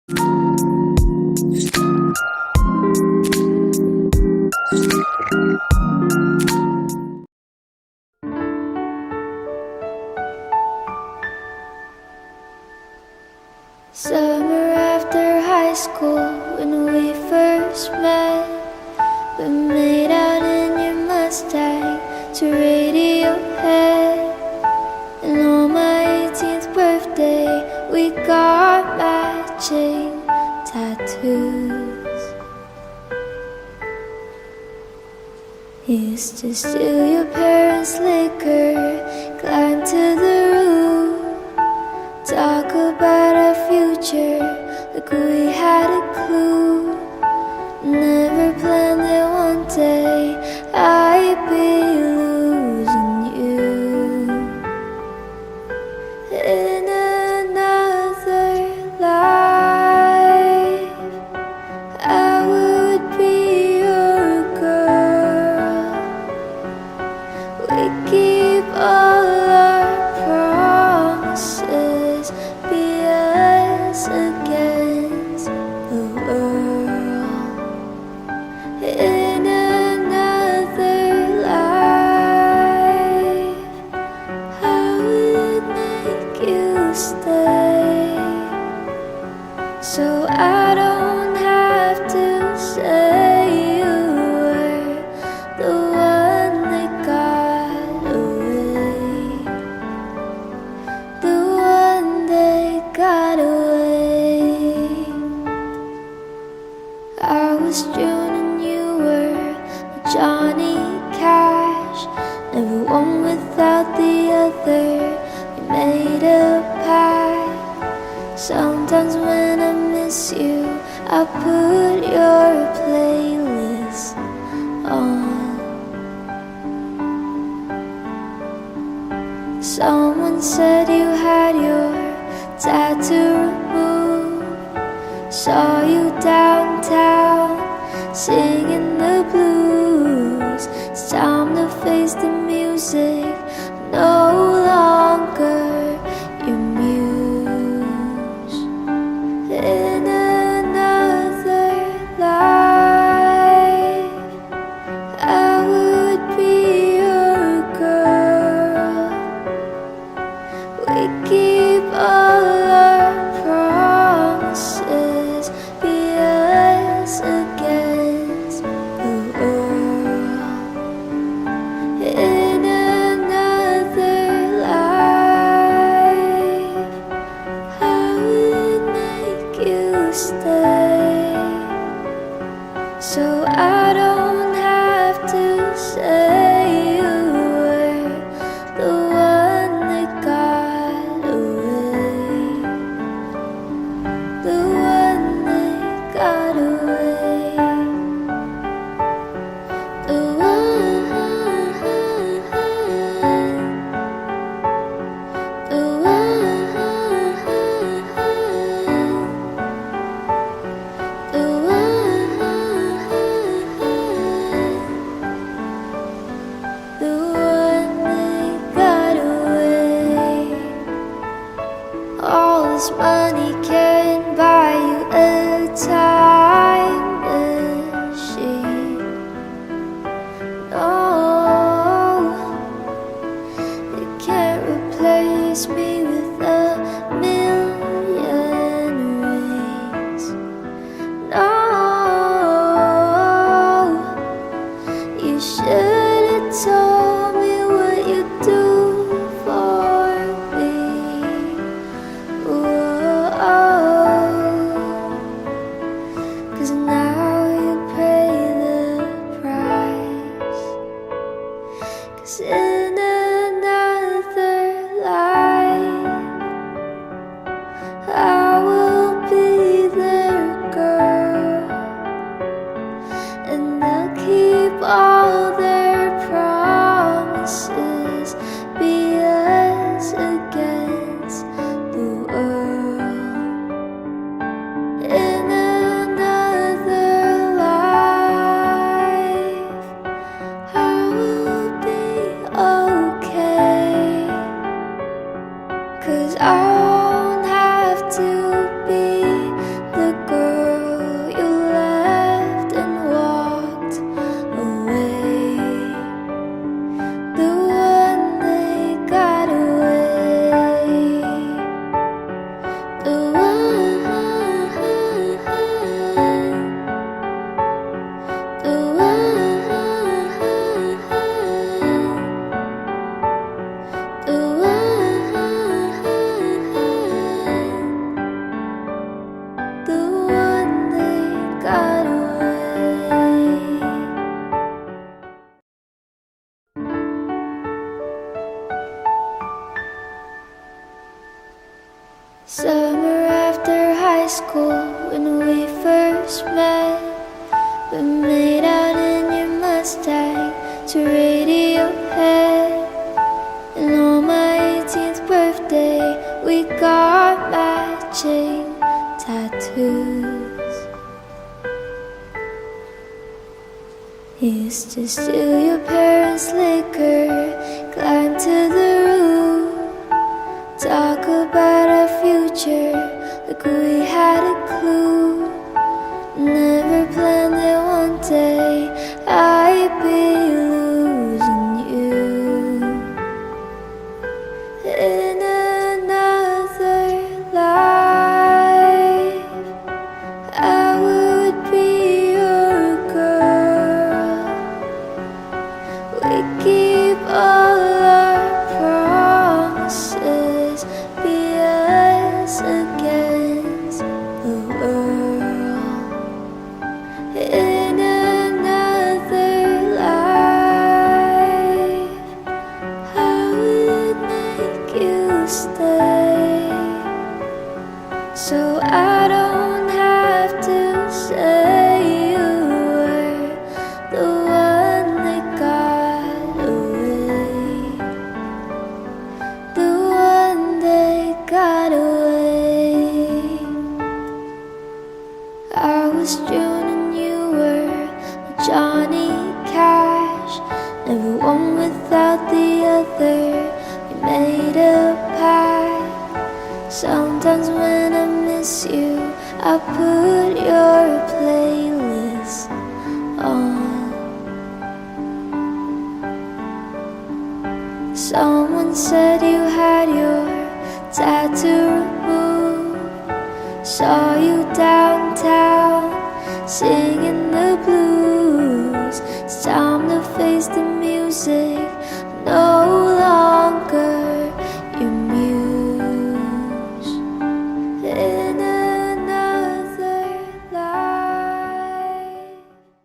Summer after high school, when we first met, we made out in your Mustang to Radiohead. And on my 18th birthday, we got matching tattoos. Used to steal your parents' liquor, climb to the roof, talk about our future like we had a clue. Never planned that one day I'd be losing you. In another life, I would be your girl. We keep all our promises, be us against the world. In another life, I would make you stay, so I don't have to say you were the one that got away, the one that got away. I was June and you were Johnny Cash, never one without the other. We made a pact. Sometimes when I miss you, I put your playlist on. Someone said you had your tattoo removed. Saw you downtown singing the blues. It's time to face the music, no longer your muse. In another life, I would be your girl. We keep all our promises, be us against the world. In another life, I would make you stay, so I don't have to say you were the one that got away, the one that got away, the one, the one, the one. when we first met. We made out in your Mustang to Radiohead. And on my 18th birthday, we got matching tattoos. Used to steal your parents' liquor, climb to the roof, talk about our future like we had a clue. Never planned that one day I'd be losing you. In another life, I would be your girl. We keep all our promises, be us against the world. In another life, I would make you stay, so I don't have to say you were the one that got away, the one that got away. I was June and you were Johnny Cash, never one without the other. We made a pact. Sometimes when I miss you, I put your playlist on. Someone said you had your tattoo removed. Saw you downtown singing the blues. It's time to face the music. No